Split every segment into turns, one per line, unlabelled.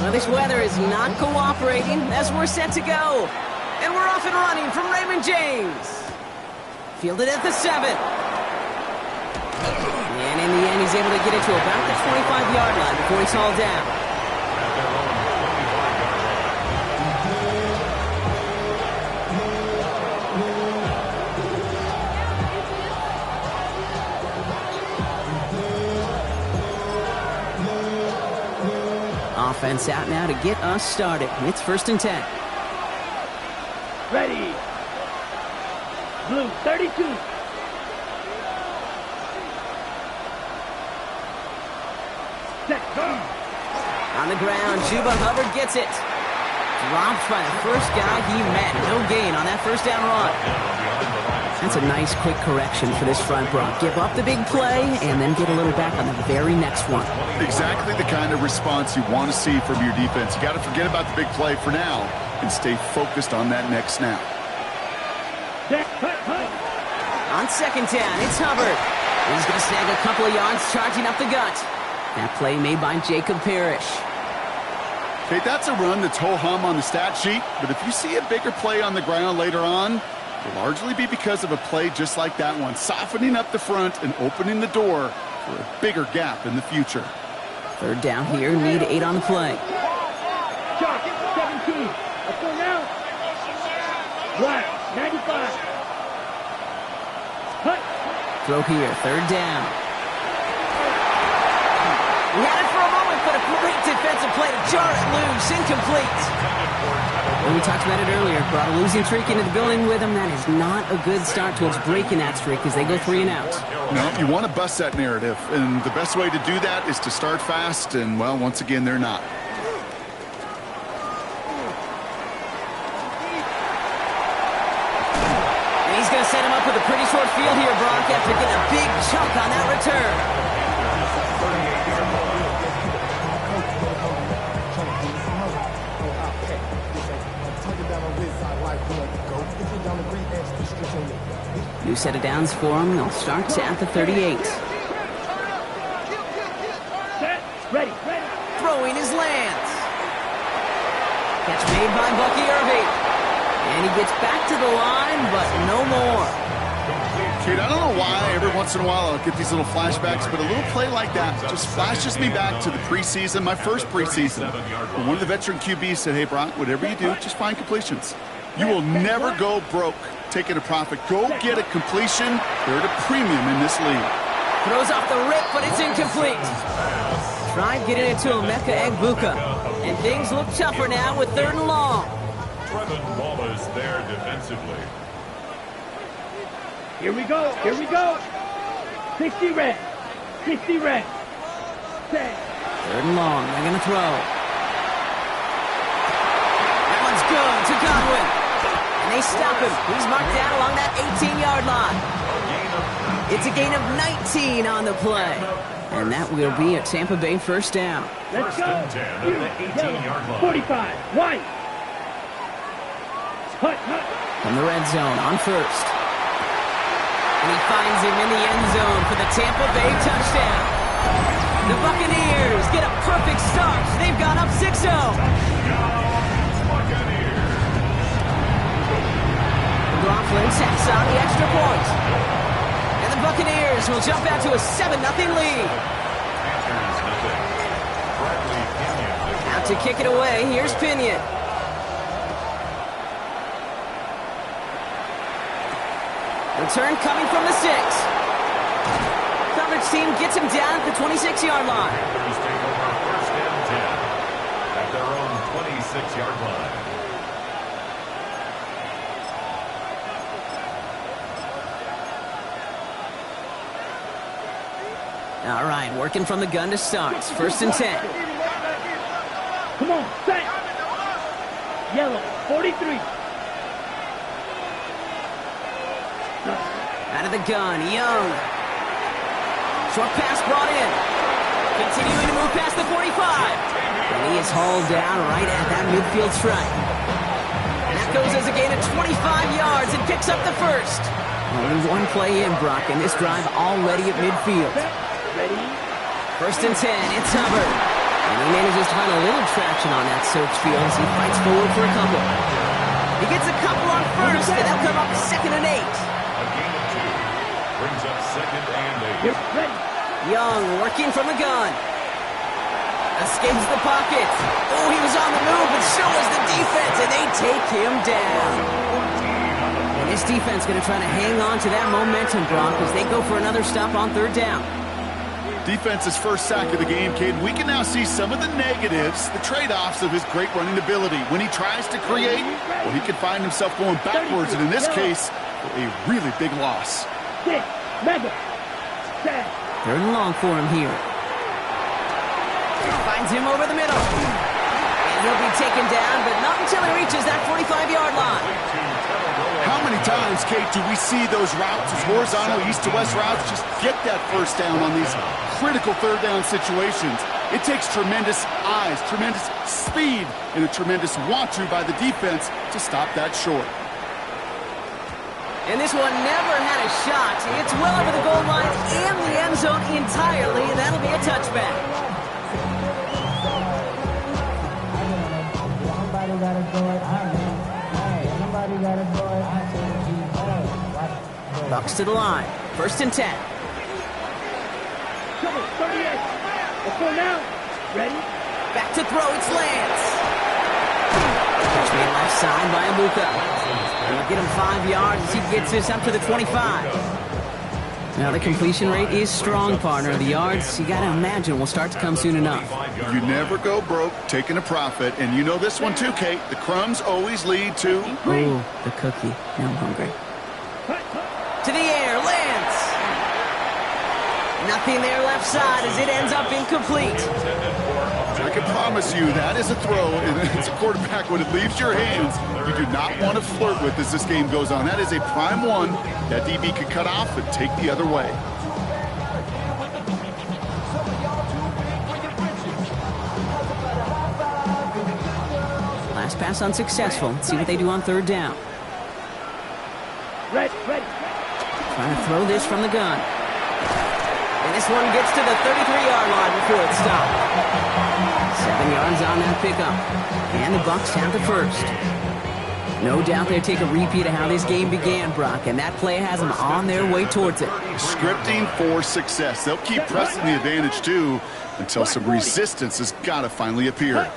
Well, this weather is not cooperating as we're set to go. And we're off and running from Raymond James. Fielded at the 7. And in the end, he's able to get it to about the 25-yard line before he's hauled down. Offense out now to get us started. It's 1st and 10.
Ready. Blue 32. Set, go.
On the ground, Chuba Hubbard gets it. Dropped by the first guy he met. No gain on that first down run. That's a nice quick correction for this front, Brock. Give up the big play and then get a little back on the very next one.
Exactly the kind of response you want to see from your defense. You got to forget about the big play for now and stay focused on that next snap.
On 2nd down, it's Hubbard. He's going to snag a couple of yards charging up the gut. That play made by Jacob Parrish.
Okay, that's a run that's ho-hum on the stat sheet, but if you see a bigger play on the ground later on, it'll largely be because of a play just like that one, softening up the front and opening the door for a bigger gap in the future.
3rd down here, need 8 on the play.
Shot, 17. Let's go now. Right, 95. Hut.
Throw here, 3rd down. We had it for a moment, but a great defensive play to jar it loose, incomplete. Well, we talked about it earlier. Brought a losing streak into the building with him. That is not a good start towards breaking that streak as they go 3 and out.
No, you want to bust that narrative, and the best way to do that is to start fast, and, well, once again, they're not.
And he's going to set him up with a pretty short field here, Brock, after getting a big chunk on that return. New set of downs for him. They'll start at the 38.
Set, ready.
Throwing his Lance. Catch made by Bucky Irving. And he gets back to the line, but no more.
Kate, I don't know why every once in a while I'll get these little flashbacks, but a little play like that just flashes me back to the preseason, my first preseason. When one of the veteran QBs said, hey, Brock, whatever you do, just find completions. You will never go broke taking a profit. Go get a completion. They're at a premium in this league.
Throws off the rip, but it's incomplete. Tried getting it to Emeka Egbuka. And things look tougher now with 3rd and long.
Trevin Wallace there defensively.
Here we go. 60 red. Set.
3rd and long. They're going to throw. That one's good to Godwin. And they stop him. He's marked down along that 18-yard line. It's a gain of 19 on the play. And that will be a Tampa Bay 1st down.
Let's go.
18-yard line.
45. White. Hut.
From the red zone on 1st. And he finds him in the end zone for the Tampa Bay touchdown. The Buccaneers get a perfect start. They've gone up 6-0. McLaughlin sets on the extra point. And the Buccaneers will jump out to a 7-0 lead. Out to kick it away, here's Pinion. Return coming from the 6. Coverage team gets him down at the 26-yard line.
Panthers take over 1st and 10 at their own 26-yard line.
All right, working from the gun to start. 1st and 10.
Come on, set. Yellow, 43.
Out of the gun, Young. Short pass brought in. Continuing to move past the 45. And he is Gets hauled down right at that midfield stripe. And that goes as a gain of 25 yards and picks up the first. Only one play in, Brock, and this drive already at midfield.
Ready?
First and 10, it's Hubbard. And he manages to find a little traction on that search field as he fights forward for a couple. He gets a couple on first, and they'll come up 2nd and 8.
A gain of 2 brings up 2nd and 8.
Get ready.
Young working from the gun. Escapes the pocket. Oh, he was on the move, but so was the defense, and they take him down. And this defense going to try to hang on to that momentum, Brock, as they go for another stop on 3rd down.
Defense's first sack of the game, Caden. We can now see some of the negatives, the trade-offs of his great running ability. When he tries to create, well, he can find himself going backwards, and in this case, a really big loss.
6, mega, 7.
3rd and long for him here. Finds him over the middle. And he'll be taken down, but not until he reaches that 45-yard line.
How many times, Kate, do we see those routes, those horizontal east-to-west routes, just get that first down on these critical 3rd down situations? It takes tremendous eyes, tremendous speed, and a tremendous want-to by the defense to stop that short.
And this one never had a shot. It's well over the goal line and the end zone entirely, and that'll be a touchback. Bucs to the line. 1st and 10.
Come on, 38. Let's go now. Ready?
Back to throw. It's Lance. Catch me left side by Abuka. He'll get him 5 yards as he gets this up to the 25. Now the completion rate is strong, partner. The yards, you got to imagine, will start to come soon enough.
You never go broke taking a profit, and you know this one too, Kate. The crumbs always lead to...
Oh, the cookie. Now I'm hungry. To the air, Lance. Nothing there left side as it ends up incomplete.
I can promise you that is a throw, and it's a quarterback when it leaves your hands. You do not want to flirt with as this game goes on. That is a prime one that DB could cut off and take the other way.
Last pass unsuccessful. Let's see what they do on 3rd down.
Ready.
Trying to throw this from the gun. And this one gets to the 33-yard line before it's stopped. 7 yards on that pickup. And the Bucs have the first. No doubt they take a repeat of how this game began, Brock, and that play has them on their way towards it.
Scripting for success. They'll keep pressing the advantage, too, until some resistance has got to finally appear.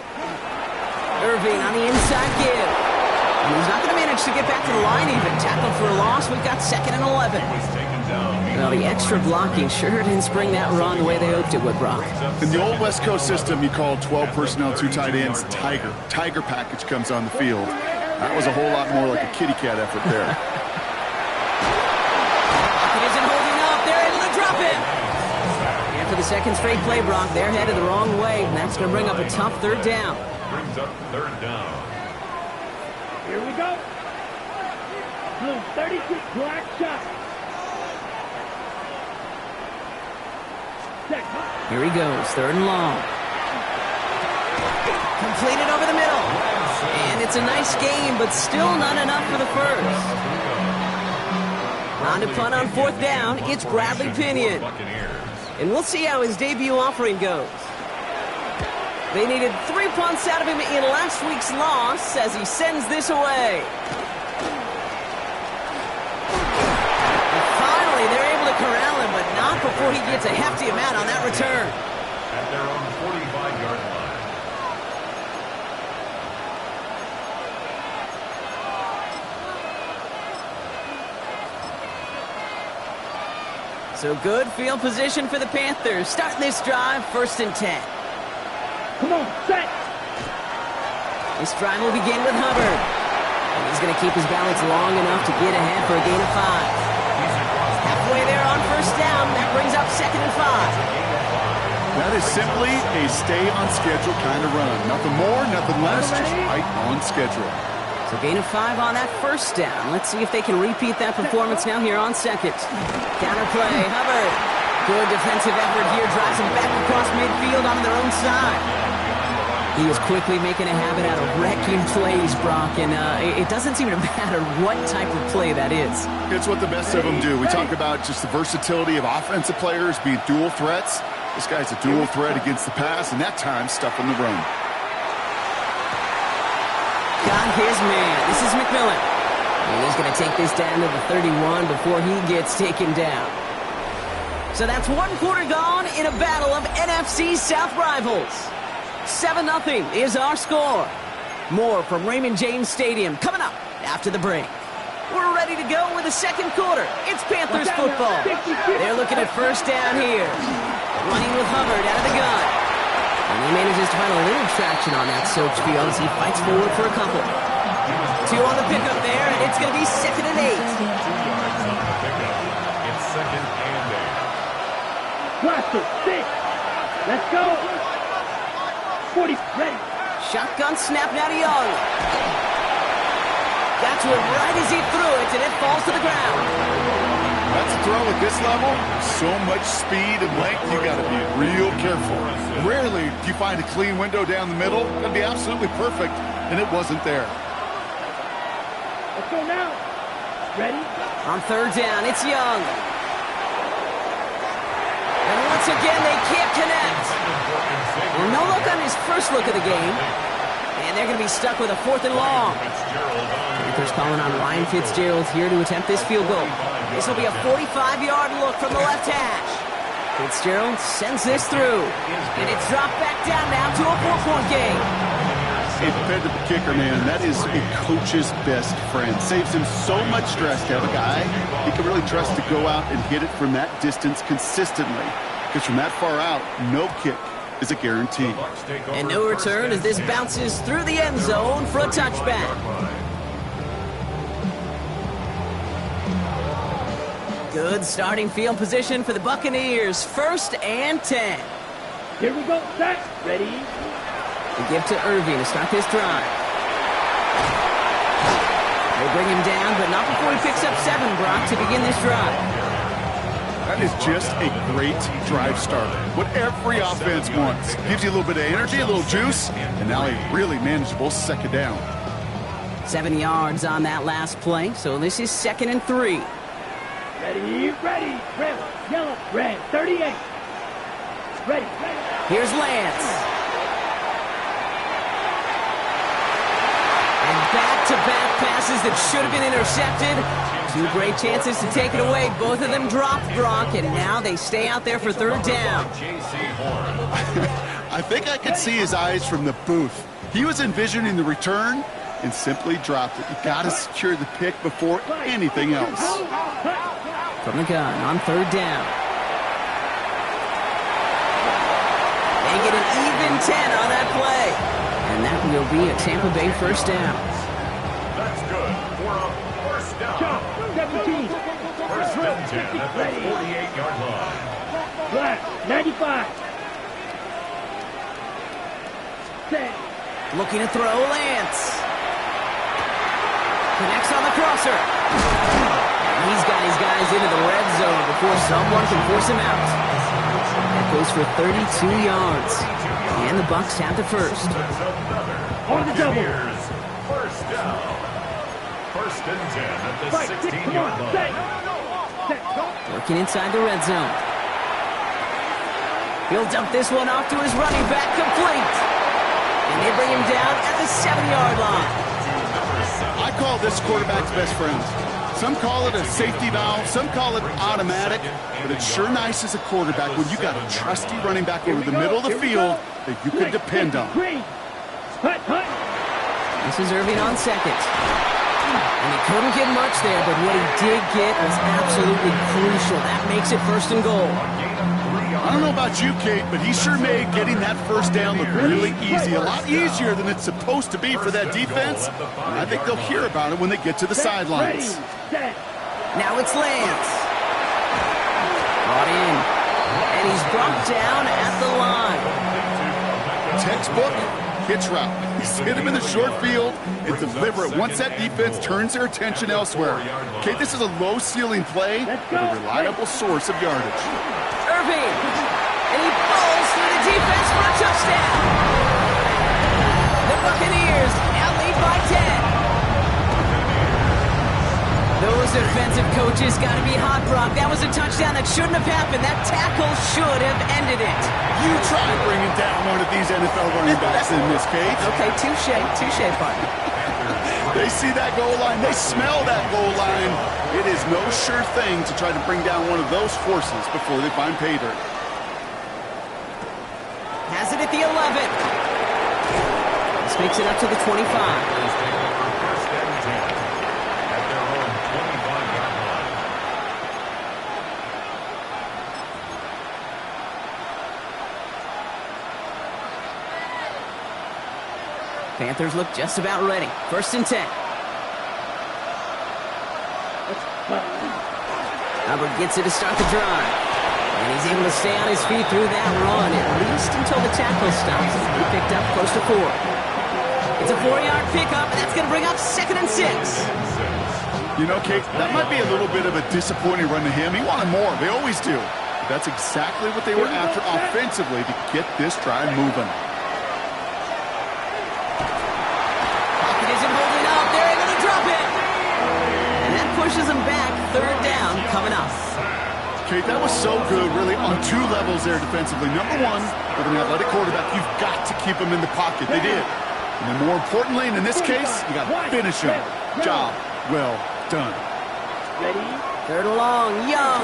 Irving on the inside give. And he's not going to manage to get back to the line even. Tackled for a loss. We've got 2nd and 11. Well, the extra blocking sure didn't spring that run the way they hoped it would, Brock.
In the old West Coast system, you call 12 personnel, 2 tight ends, Tiger. Tiger package comes on the field. That was a whole lot more like a kitty cat effort there.
It isn't holding up. They're able to drop it. And for the 2nd straight play, Brock, they're headed the wrong way, and that's going to bring up a tough 3rd down.
Brings up 3rd down.
Here we go. Blue 36 black shot.
Here he goes, 3rd and long. Completed over the middle. And it's a nice game, but still not enough for the first. On to punt on 4th down, it's Bradley Pinion. And we'll see how his debut offering goes. They needed 3 punts out of him in last week's loss as he sends this away. And finally, they're able to corral him, but not before he gets a hefty amount on that return.
At their own 45-yard line.
So good field position for the Panthers. Starting this drive, 1st and 10.
Come on, set.
This drive will begin with Hubbard. And he's going to keep his balance long enough to get ahead for a gain of 5. Halfway there on 1st down. That brings up 2nd and 5.
That is simply a stay-on-schedule kind of run. Nothing more, nothing less, just right on schedule.
So gain of 5 on that 1st down. Let's see if they can repeat that performance now here on 2nd. Counterplay, Hubbard. Good defensive effort here. Drives them back across midfield onto their own side. He is quickly making a habit out of wrecking plays, Brock, and it doesn't seem to matter what type of play that is.
It's what the best of them do. We talk about just the versatility of offensive players being dual threats. This guy's a dual threat against the pass, and that time stuffing the run.
Got his man. This is McMillan. And he's going to take this down to the 31 before he gets taken down. So that's 1 quarter gone in a battle of NFC South rivals. 7-0 is our score. More from Raymond James Stadium coming up after the break. We're ready to go with the second quarter. It's Panthers football. They're looking at first down here. Running with Hubbard out of the gun. And he manages to find a little traction on that search field as he fights forward for a couple. 2 on the pickup there, and it's going to be 2nd and 8.
It's 2nd and 8.
Blaster, 6. Let's go. 40, ready.
Shotgun snap now to Young. Got to it right as he threw it, and it falls to the ground.
That's a throw at this level. So much speed and length, you got to be real careful. Rarely do you find a clean window down the middle. That'd be absolutely perfect, and it wasn't there.
Let's go now. Ready?
On 3rd down, it's Young. And once again, they can't connect. Well, no luck on his first look of the game. And they're going to be stuck with a 4th and long. Panthers calling on Ryan Fitzgerald here to attempt this field goal. This will be a 45-yard look from the left hash. Fitzgerald sends this through. And it's dropped back down now to a 4-point game.
A dependable kicker, man, that is a coach's best friend. Saves him so much stress to have a guy he can really trust to go out and hit it from that distance consistently. Because from that far out, no kick is a guarantee.
And no return as this bounces through the end zone for a touchback. Good starting field position for the Buccaneers. 1st and 10.
Here we go. Set. Ready.
They give to Irving to start this drive. They bring him down, but not before he picks up 7, Brock, to begin this drive.
That is just a great drive starter. What every offense wants. Gives you a little bit of energy, a little juice, and now a really manageable 2nd down.
7 yards on that last play, so this is 2nd and 3.
Ready, ready. Red, yellow, red, 38. Ready, ready.
Here's Lance. And back-to-back passes that should have been intercepted. 2 great chances to take it away. Both of them dropped, Brock, and now they stay out there for 3rd down.
I think I could see his eyes from the booth. He was envisioning the return and simply dropped it. You got to secure the pick before anything else.
From the gun on 3rd down. They get an even 10 on that play. And that will be a Tampa Bay 1st down.
That's good for a 1st down.
17.
1st and 10 at the 48-yard line.
Black, 95. Set.
Looking to throw, Lance. Connects on the crosser. And he's got his guys into the red zone before someone can force him out. That goes for 32 yards. And the Bucs have the 1st.
On the double.
1st down. 1st and 10 at the 16-yard line.
Set.
Working inside the red zone. He'll dump this one off to his running back, complete. And they bring him down at the 7-yard line.
I call this quarterback's best friend. Some call it a safety valve, some call it automatic, but it's sure nice as a quarterback when you got a trusty running back over the middle of the field that you can depend on.
This is Irving on 2nd. And he couldn't get much there, but what he did get was absolutely crucial. That makes it 1st and goal.
I don't know about you, Kate, but he sure made getting that 1st down look really easy. A lot easier than it's supposed to be for that defense. And I think they'll hear about it when they get to the sidelines.
Now it's Lance. Brought in. And he's brought down at the line.
Textbook hitch route. He's hit him in the short field and deliver it once that defense turns their attention elsewhere. Okay, this is a low-ceiling play, but a reliable source of yardage.
Irving. And he falls through the defense for a touchdown. Coaches got to be hot, Brock. That was a touchdown that shouldn't have happened. That tackle should have ended it.
You try bringing down one of these NFL running backs in this case.
Okay, touche, partner.
They see that goal line. They smell that goal line. It is no sure thing to try to bring down one of those forces before they find pay dirt.
Has it at the 11. This makes it up to the 25.
First and 10 at their own 25-yard line.
Panthers look just about ready. First and 10. Hubbard gets it to start the drive. And he's able to stay on his feet through that run, at least until the tackle stops. He picked up close to 4. It's a 4-yard pickup, and that's going to bring up 2nd and 6.
You know, Kate, that might be a little bit of a disappointing run to him. He wanted more. They always do. But that's exactly what they were after offensively to get this drive moving.
Pocket isn't holding up. They're able to drop it. And that pushes them back. 3rd down coming up.
Kate, that was so good, really, on 2 levels there defensively. Number 1, with an athletic quarterback, you've got to keep him in the pocket. They did. And then more importantly, and in this case, you got to finish him. Job well done.
Ready?
3rd and long. Young.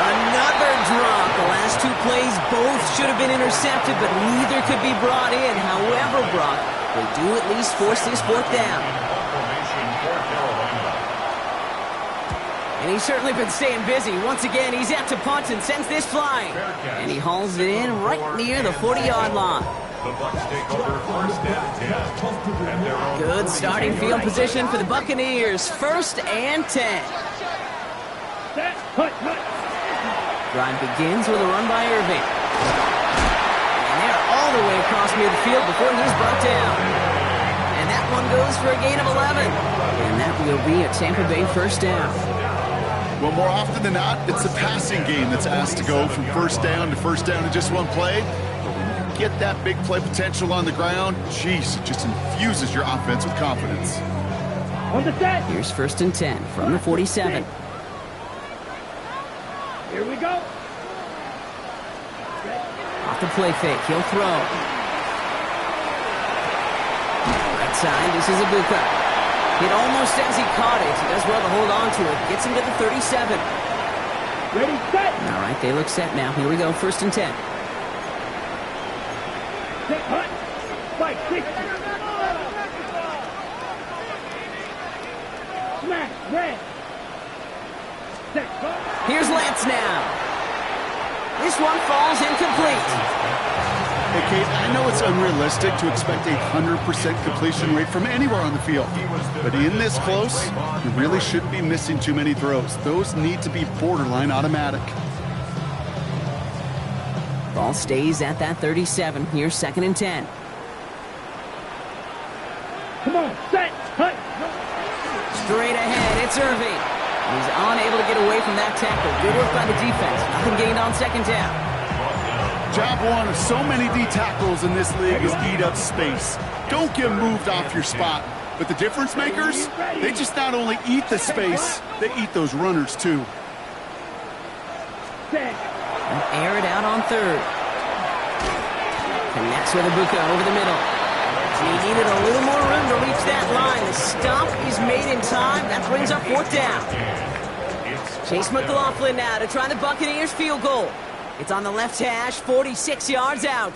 Another drop. The last 2 plays both should have been intercepted, but neither could be brought in. However, Brock, they do at least force this 4th down.
Formation for Carolina.
And he's certainly been staying busy. Once again, he's out to punt and sends this flying. And he hauls it in right near the 40-yard line.
The Bucs take over first and 10 at their own.
Good starting field position for the Buccaneers. 1st and 10.
Set. Hut.
Drive begins with a run by Irving. And they're all the way across midfield before he's brought down. And that one goes for a gain of 11. And that will be a Tampa Bay 1st down.
Well, more often than not, it's the passing game that's asked to go from 1st down to 1st down in just 1 play. But when you get that big play potential on the ground, geez, it just infuses your offense with confidence.
On the set.
Here's 1st and 10 from the 47.
Here we go.
Off the play fake, he'll throw. Right side, this is a Bucs. It almost as he caught it. He does well to hold on to it. Gets him to the 37.
Ready, set.
All right, they look set now. Here we go, 1st and 10.
Set, hut. Fight, 60. Smash, red. Set, hut.
Here's Lance now. This one falls incomplete.
Hey, Kate, I know it's unrealistic to expect a 100% completion rate from anywhere on the field. But in this close, you really shouldn't be missing too many throws. Those need to be borderline automatic.
Ball stays at that 37. Here's 2nd and 10.
Come on, set, hut.
Straight ahead, it's Irving. He's unable to get away from that tackle. Good work by the defense. Nothing gained on 2nd down.
Job 1 of so many D tackles in this league is eat up space. Don't get moved off your spot. But the difference makers, they just not only eat the space, they eat those runners too.
Set.
Air it out on 3rd. Connects with Ibuka over the middle. He needed a little more room to reach that line. The stop is made in time. That brings up 4th down. Chase McLaughlin now to try the Buccaneers field goal. It's on the left hash, 46 yards out.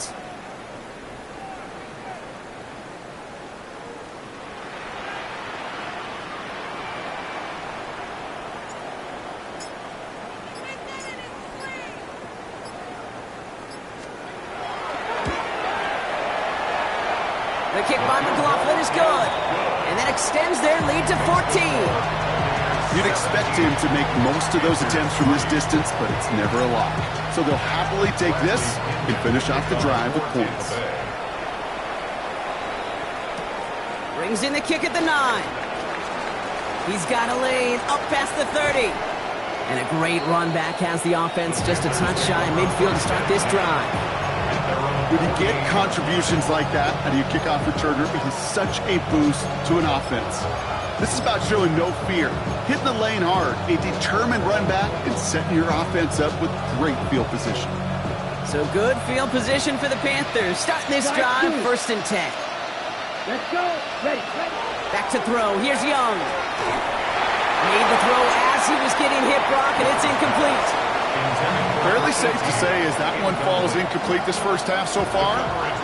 The kick by McLaughlin is good. And that extends their lead to 14.
You'd expect him to make most of those attempts from this distance, but it's never a lock. So they'll happily take this and finish off the drive with points.
Brings in the kick at the 9. He's got a lane up past the 30. And a great run back has the offense just a touch shy of midfield to start this drive.
When you get contributions like that out of your kickoff returner, it is such a boost to an offense. This is about showing no fear, hitting the lane hard, a determined run back, and setting your offense up with great field position.
So good field position for the Panthers. Starting this drive, 1st and 10.
Let's go. Ready.
Back to throw. Here's Young. Made the throw as he was getting hit, Brock, and it's incomplete.
Fairly safe to say as that one falls incomplete this first half so far.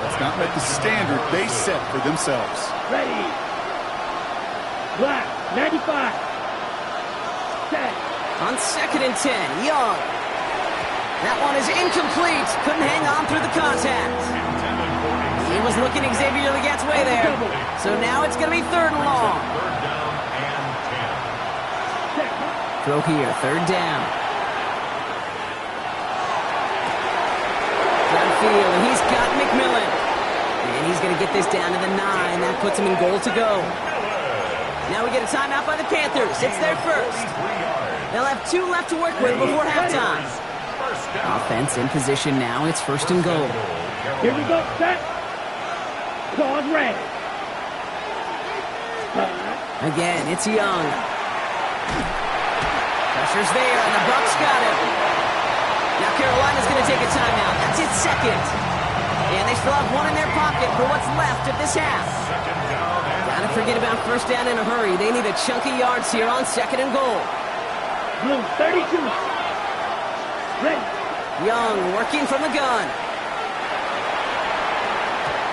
It's not met the standard they set for themselves.
Ready. Black. 95. Set.
On 2nd and 10, Young. That one is incomplete. Couldn't hang on through the contact. He was looking Xavier Legat's way there. So now it's going to be 3rd and long. Throw here, 3rd down. Downfield, and he's got McMillan. And he's going to get this down to the 9. That puts him in goal to go. Now we get a timeout by the Panthers. It's their first. They'll have 2 left to work with before halftime. Offense in position now. It's 1st and goal.
Here we go. Set. Claws red.
Again, it's Young. Pressure's there, and the Bucs got him. Now Carolina's going to take a timeout. That's its 2nd. And they still have 1 in their pocket for what's left of this half. Gotta forget about 1st down in a hurry. They need a chunky yards here on 2nd and goal.
Blue 32. Ready.
Young working from the gun.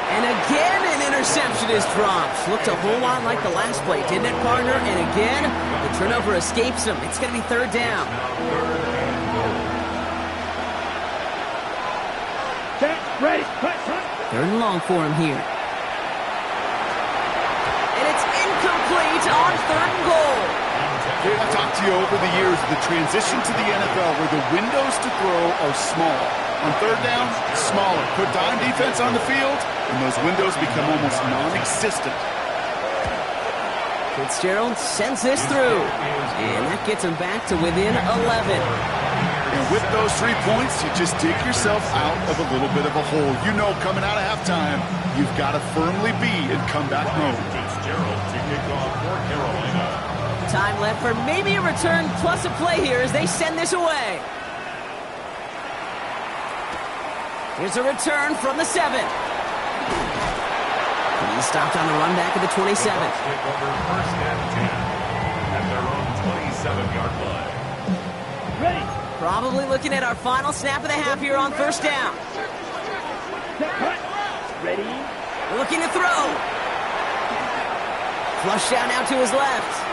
And again, an interception is dropped. Looked a whole lot like the last play, didn't it, partner? And again, the turnover escapes him. It's going to be 3rd down.
Set. Ready. Cut.
3rd and long for him here. And it's incomplete on 3rd and goal.
Dave, I've talked to you over the years of the transition to the NFL where the windows to throw are small. On 3rd down, smaller. Put dime defense on the field, and those windows become almost non-existent.
Fitzgerald sends this through. And that gets him back to within 11.
And with those 3 points, you just dig yourself out of a little bit of a hole. You know, coming out of halftime, you've got to firmly be in comeback mode.
Fitzgerald to kick off for Carolina.
Time left for maybe a return plus a play here as they send this away. Here's a return from the 7. He stopped on the run back at the 27.
Take over 1st and 10 at their own 27-yard line.
Ready.
Probably looking at our final snap of the half here on 1st down.
Set. Cut. Ready.
Looking to throw. Flush down now to his left.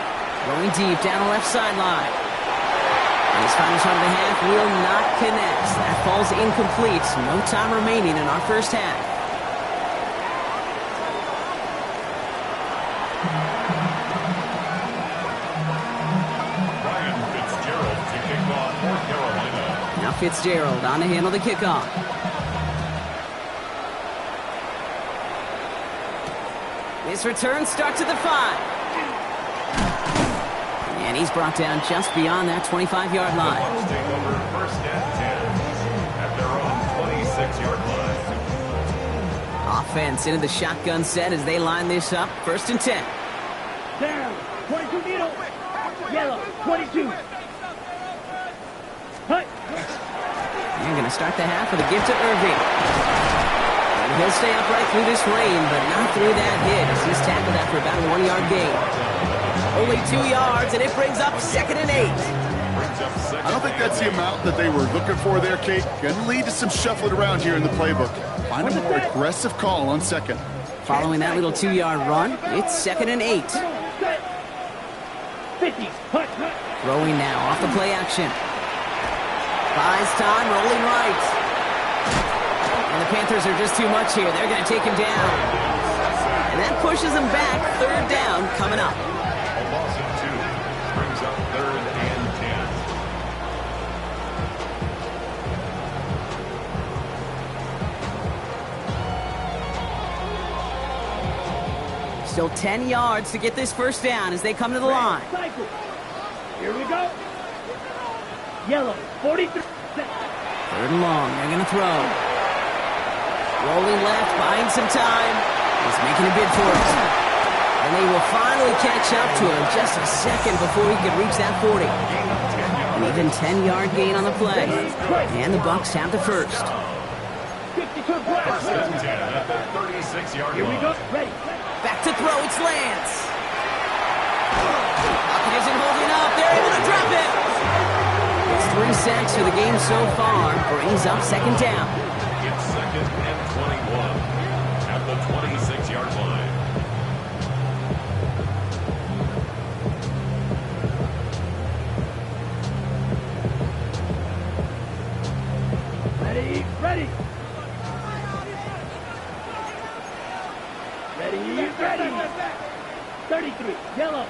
Going deep down the left sideline. And his final shot of the half will not connect. That falls incomplete. No time remaining in our 1st half.
Ryan Fitzgerald to kick off for Carolina.
Now Fitzgerald on to handle the kickoff. This return starts at the 5. And he's brought down just beyond that 25-yard line.
The Bucs take over 1st and 10 at their own 26-yard line.
Offense into the shotgun set as they line this up. 1st and 10.
Down. 22 needle. Yellow. 22. Cut.
They're going to start the half with a gift to Irving. And he'll stay upright through this rain, but not through that hit as he's tackled after about a 1-yard gain. Only 2 yards, and it brings up 2nd and 8.
I don't think that's the amount that they were looking for there, Kate. Going to lead to some shuffling around here in the playbook. Find a more aggressive call on 2nd.
Following that little 2-yard run, it's 2nd and 8.
Set. 50. Cut.
Throwing now off the play action. Buys time, rolling right. And the Panthers are just too much here. They're going to take him down. And that pushes him back. 3rd down coming up.
A loss of 2 brings up 3rd and
10. Still 10 yards to get this 1st down as they come to the line.
Cycle. Here we go. Yellow. 43. Set.
3rd and long. They're going to throw. Rolling left, buying some time. He's making a bid for it. And they will finally catch up to him just a second before he could reach that 40. An even 10-yard gain on the play. And the Bucs have the first.
52
First and 10 at the 36-yard line.
Here we go. Ready.
Back to throw, it's Lance. Pocket isn't holding up. They're able to drop it. It's 3 sacks for the game so far. Brings up second down.
It's second and 21 at the 26-yard line.
Ready. Ready. Ready. Ready. 33. Yellow.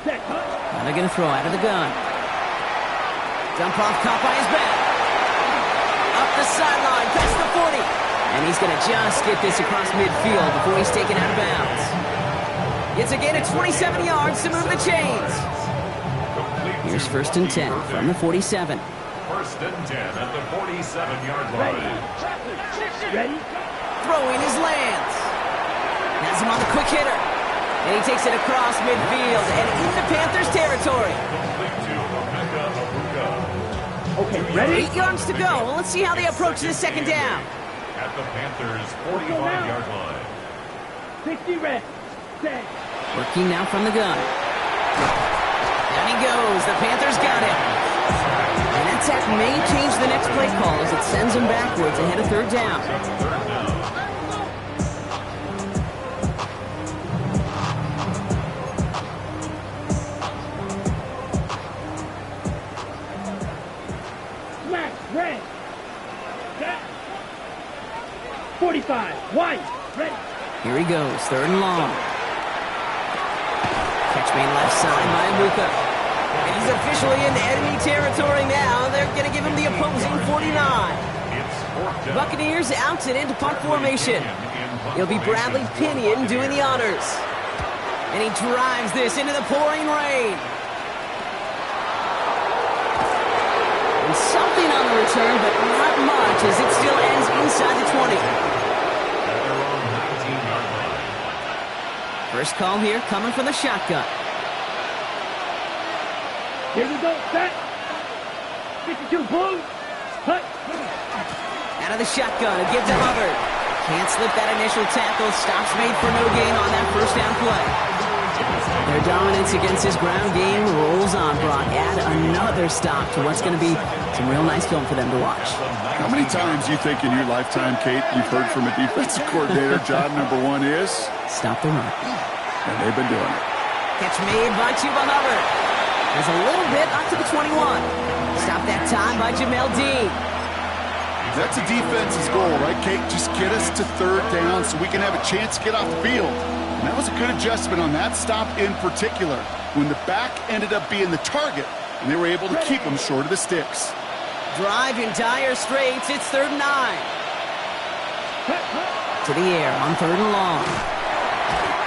Set.
Now they're going to throw out of the gun. Dump off, caught by his back. Up the sideline, past the 40. And he's going to just get this across midfield before he's taken out of bounds. It's a gain of 27 yards to move the chains. Here's first and 10 from the 47.
First and 10 at the 47-yard line.
Ready.
Throwing his Lance. Has him on the quick hitter. And he takes it across midfield and into Panthers territory.
Complete to Emeka Abuka.
Okay, ready.
8 yards to go. Well, let's see how they approach this second down.
At the Panthers' 45-yard line.
60 red. Set.
Working now from the gun. Down he goes. The Panthers got him. And that sack may change the next play call as it sends him backwards ahead of third down.
Third down.
Smash. Red. Set. 45. White. Ready.
Here he goes. Third and long. Catch made left side by Abuka. And he's officially in enemy territory now. They're going to give him the opposing 49.
It's fourth down.
Buccaneers out and into punt formation. It'll be Bradley Pinion doing the honors. And he drives this into the pouring rain. And something on the return, but not much as it still ends inside the 20.
At their own 19-yard line.
First call here coming from the shotgun.
Here we go. Set. 52 blue. Cut.
Out of the shotgun, it gives to Hubbard. Can't slip that initial tackle. Stops made for no gain on that first down play. Their dominance against this ground game rolls on, Brock. Add another stop to what's going to be some real nice film for them to watch.
How many times you think in your lifetime, Kate, you've heard from a defensive coordinator, job number one is?
Stop the run.
And they've been doing it.
Catch made by Chuba Hubbard. There's a little bit up to the 21. Stop that time by Jamel Dean.
That's a defense's goal, right, Kate? Just get us to third down so we can have a chance to get off the field. And that was a good adjustment on that stop in particular, when the back ended up being the target, and they were able to keep them short of the sticks.
Drive in dire straits. It's 3rd and 9. To the air on 3rd and long.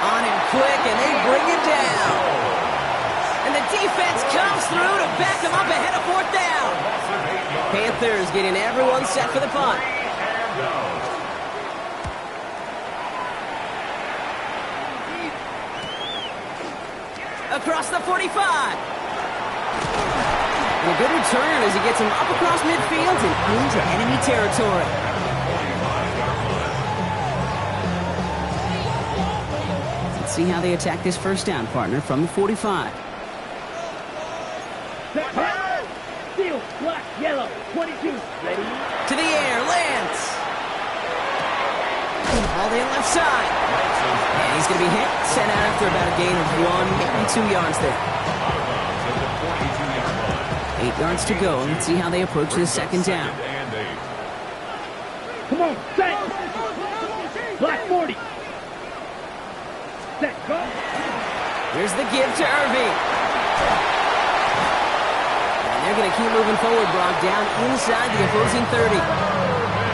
On him quick, and they bring it down. And the defense comes through to back him up ahead of 4th down. Panthers getting everyone set for the punt. Across the 45. And a good return as he gets him up across midfield and into enemy territory. Let's see how they attack this first down, partner, from the 45.
Steel, black, yellow, 22. Ready?
To the air, Lance. All in left side. And he's going to be hit, sent out after about a gain of 1, maybe 2 yards there. 8 yards to go. Let's see how they approach this second down.
Come on, set. Black 40. Set, go.
Here's the give to Irving. And they're going to keep moving forward, Brock, down inside the opposing 30.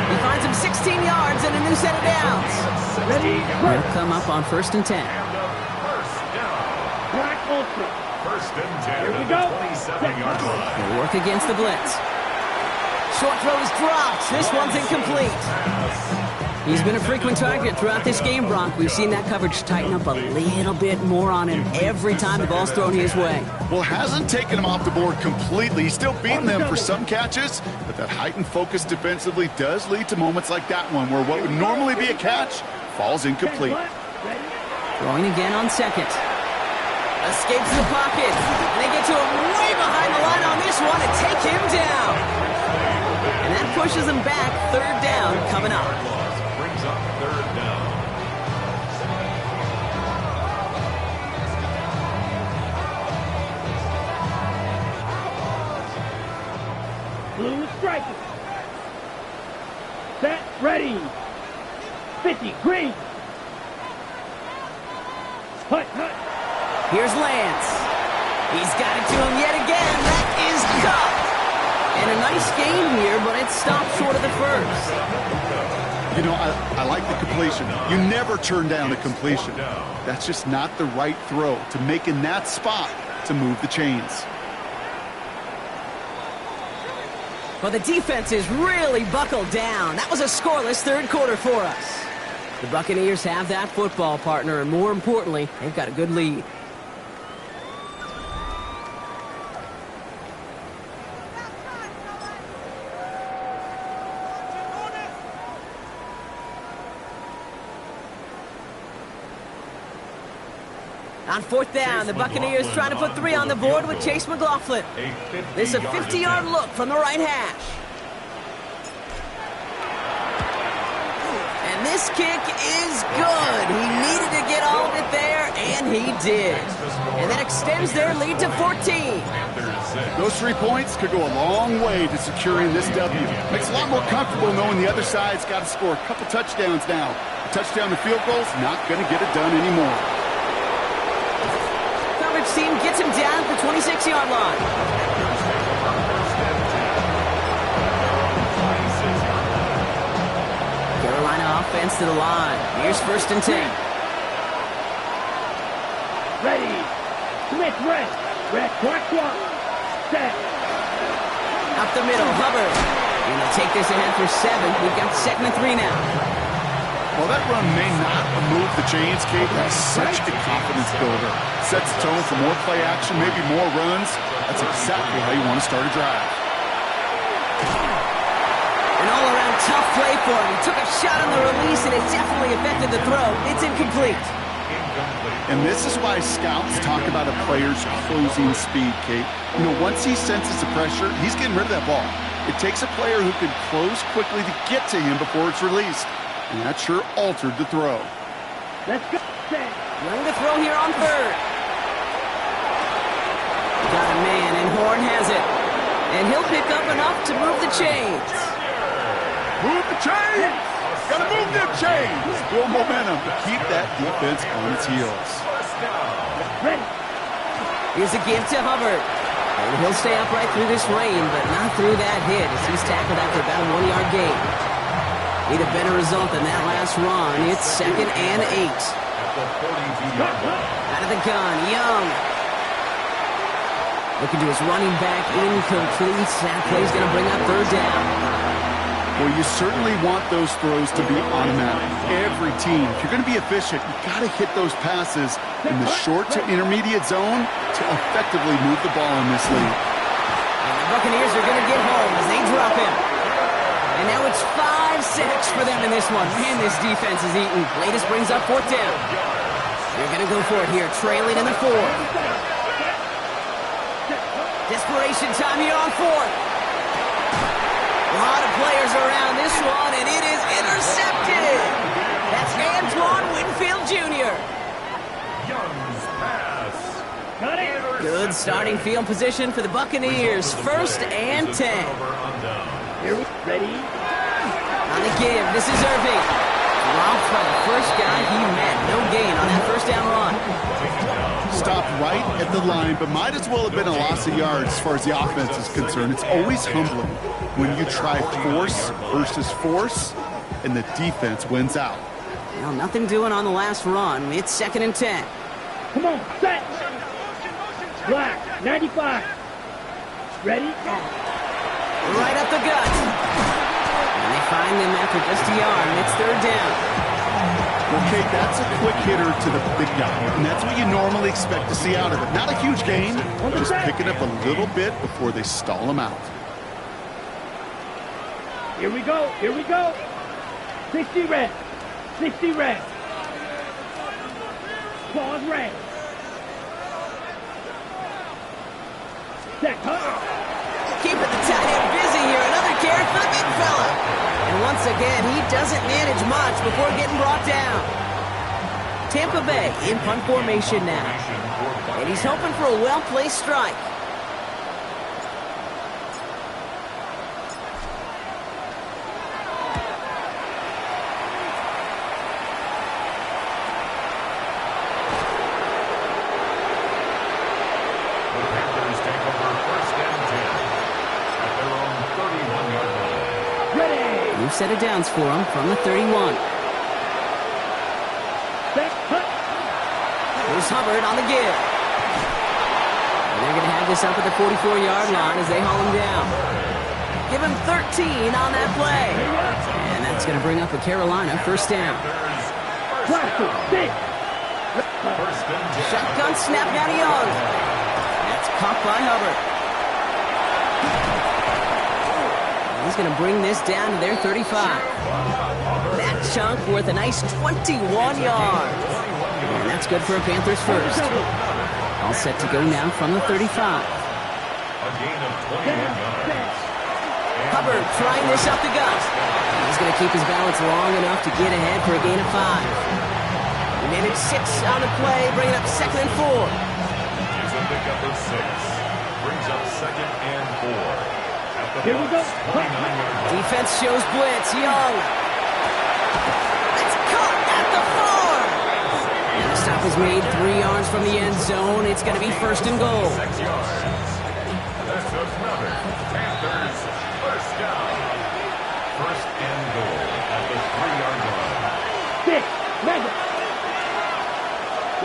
He finds him 16 yards and a new set of downs.
Ready?
They'll come up on 1st and 10.
Black ultra.
First and 10.
Here we go.
27-yard line.
They'll work against the blitz. Short throw is dropped. This one's incomplete. He's been a frequent target throughout this game, Bronk. We've seen that coverage tighten up a little bit more on him every time the ball's thrown his way.
Well, hasn't taken him off the board completely. He's still beating them for some catches, but that heightened focus defensively does lead to moments like that one where what would normally be a catch falls incomplete.
Throwing again on second. Escapes the pocket. And they get to him way behind the line on this one and take him down. And that pushes him back. Third down coming up.
Brings up third down.
Blue striker. Set, ready. 50, green. Hut, hut.
Here's Lance. He's got it to him yet again. That is caught. And a nice game here, but it stopped short of the first.
You know, I like the completion. You never turn down a completion. That's just not the right throw to make in that spot to move the chains.
Well, the defense is really buckled down. That was a scoreless third quarter for us. The Buccaneers have that football partner, and more importantly, they've got a good lead. On fourth down, the Buccaneers trying to put 3 on the board with Chase McLaughlin. This is a 50-yard look from the right hash. And this kick is good. He needed to get all of it there, and he did. And that extends their lead to 14.
Those 3 points could go a long way to securing this W. Makes it a lot more comfortable knowing the other side's got to score a couple touchdowns now. A touchdown to field goal's not going to get it done anymore.
Coverage team gets him down at the 26-yard line. Carolina offense to the line. Here's 1st and 10.
Ready. Smith, red. Red, quack, quack. Set.
Up the middle, Hubbard. And they'll take this ahead for 7. We've got 2nd and 3 now.
Well, that run may not have moved the chains, Kate. That's such a confidence builder. Sets the tone for more play action, maybe more runs. That's exactly how you want to start a drive.
An all-around tough play for him. He took a shot on the release, and it definitely affected the throw. It's incomplete.
And this is why scouts talk about a player's closing speed, Kate. You know, once he senses the pressure, he's getting rid of that ball. It takes a player who can close quickly to get to him before it's released. And that sure altered the throw.
Let's go. Set.
Running the throw here on 3rd. Got a man, and Horn has it. And he'll pick up enough to move the chains.
Move the chains! Gotta move them chains! Build momentum to keep that defense on its heels.
Ready.
Here's a give to Hubbard. And he'll stay upright through this rain, but not through that hit as he's tackled after about a 1-yard gain. Need a better result than that last run. It's 2nd and 8. Out of the gun, Young. Looking to his running back, incomplete. That play's going to bring up 3rd down.
Well, you certainly want those throws to be automatic. Every team, if you're going to be efficient, you've got to hit those passes in the short to intermediate zone to effectively move the ball in this league.
And the Buccaneers are going to get home as they drop him. And now it's 5 sacks for them in this one. Man, this defense is eating. Latest brings up 4th down. They're going to go for it here, trailing in the 4th. Desperation time here on 4th. A lot of players around this one, and it is intercepted. That's Antoine Winfield Jr.
Young's pass.
Got it.
Good starting field position for the Buccaneers. 1st and 10.
Here we ready.
On the give, this is Irving. Dropped by the first guy he met. No gain on that 1st down run.
Stopped right at the line, but might as well have been a loss of yards as far as the offense is concerned. It's always humbling when you try force versus force, and the defense wins out.
Well, nothing doing on the last run. It's 2nd and 10.
Come on, set. Black, 95. Ready?
Right up the gut. And they find them after just a yard, and it's third down.
Okay, that's a quick hitter to the big guy, and that's what you normally expect to see out of it. Not a huge gain, just picking up a little bit before they stall him out.
Here we go. Here we go. 60 red. 60 red. Pause red. Set cut.
Keeping the tight end busy here. Another carry for the big fella. And once again, he doesn't manage much before getting brought down. Tampa Bay in punt formation now. And he's hoping for a well-placed strike. New set of downs for him from the 31. Here's Hubbard on the give. And they're going to have this up at the 44-yard line as they haul him down. Give him 13 on that play. And that's going to bring up a Carolina first down. Shotgun snap now to Young. That's caught by Hubbard. He's going to bring this down to their 35. That chunk worth a nice 21 yards. And that's good for a Panthers first. All set to go now from the 35. Hubbard trying this up the gut. He's going to keep his balance long enough to get ahead for a gain of 5. He made it 6 on the play, bringing up 2nd and 4.
He's a pickup of 6. Brings up 2nd and 4.
Here we go.
Defense shows blitz. Young. It's caught at the 4. And the stop is made 3 yards from the end zone. It's going to be 1st and goal.
6 yards. This is another Panthers first down. 1st and goal at the 3-yard line.
6. Ready.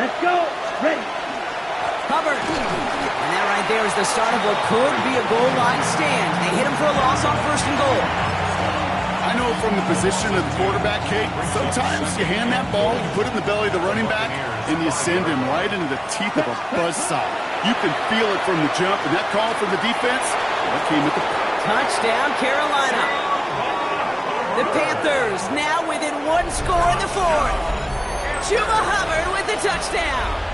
Let's go. Ready.
Hubbard. And that right there is the start of what could be a goal line stand. They hit him for a loss on 1st and goal.
I know from the position of the quarterback, Kate, sometimes you hand that ball, you put it in the belly of the running back, and you send him right into the teeth of a buzzsaw. You can feel it from the jump, and that call from the defense, that came at the...
Touchdown, Carolina. The Panthers now within 1 score in the 4th. Chuba Hubbard with the touchdown.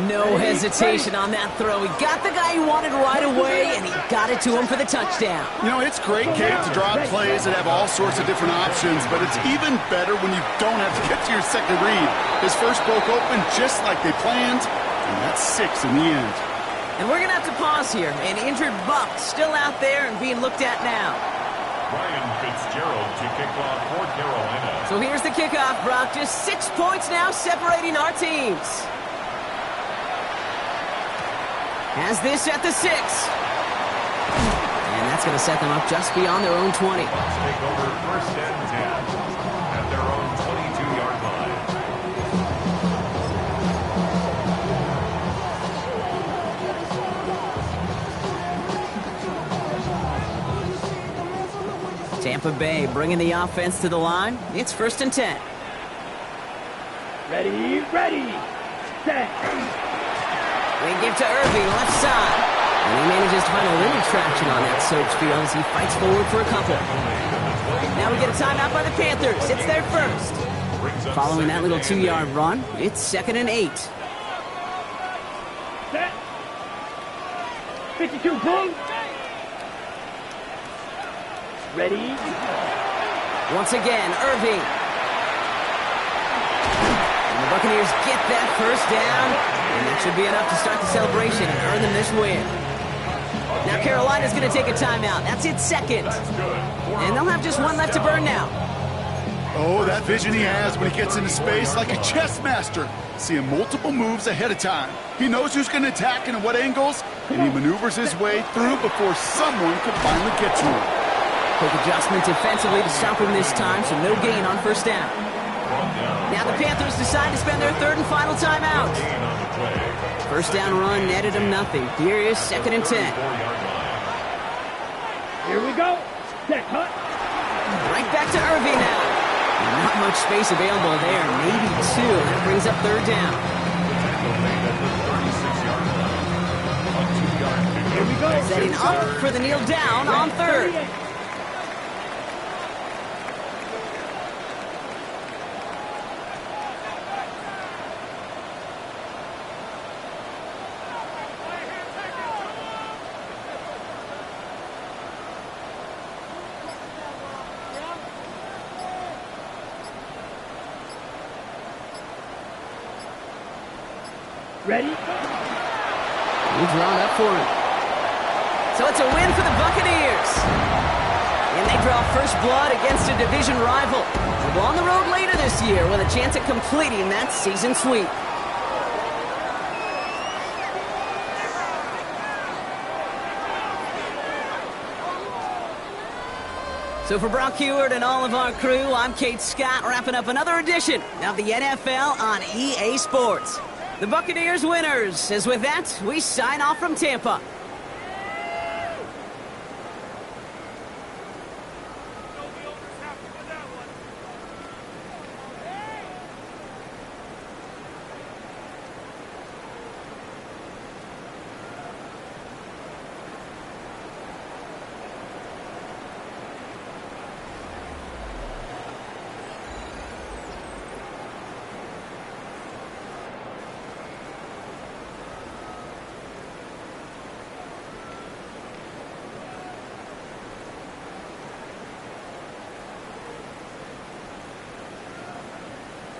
No hesitation on that throw. He got the guy he wanted right away, and he got it to him for the touchdown.
You know, it's great, Kate, to draw plays that have all sorts of different options, but it's even better when you don't have to get to your second read. His first broke open just like they planned, and that's 6 in the end.
And we're going to have to pause here. An injured Buck still out there and being looked at now.
Ryan Fitzgerald to kick off for Carolina.
So here's the kickoff, Brock. Just 6 points now separating our teams. Has this at the 6. And that's going to set them up just beyond their own 20.
Bucs take over 1st and 10 at their own 22-yard line.
Tampa Bay bringing the offense to the line. It's 1st and 10.
Ready, ready, set.
They give to Irving, left side. And he manages to find a little traction on that soaked field as he fights forward for a couple. Now we get a timeout by the Panthers. It's their first. Following that little 2-yard run, it's 2nd and 8.
Set. 52 pull. Ready.
Once again, Irving. And the Buccaneers get that first down. And that should be enough to start the celebration and earn them this win. Now Carolina's going to take a timeout. That's its 2nd. And they'll have just 1 left to burn now.
Oh, that vision he has when he gets into space like a chess master. Seeing multiple moves ahead of time. He knows who's going to attack and at what angles, and he maneuvers his way through before someone can finally get to him.
Quick adjustment defensively to stop him this time, so no gain on 1st down. Now the Panthers decide to spend their 3rd and final timeout. 1st down run netted them nothing. Here is 2nd and 10.
Here we go. Set, cut.
Right back to Irving now. Not much space available there. Maybe two. That brings up third down.
Here we go.
Setting up for the kneel down on third.
38. Ready?
He's drawn up for him. So it's a win for the Buccaneers. And they draw first blood against a division rival. They'll go on the road later this year with a chance at completing that season sweep. So for Brock Heward and all of our crew, I'm Kate Scott, wrapping up another edition of the NFL on EA Sports. The Buccaneers winners, as with that, we sign off from Tampa.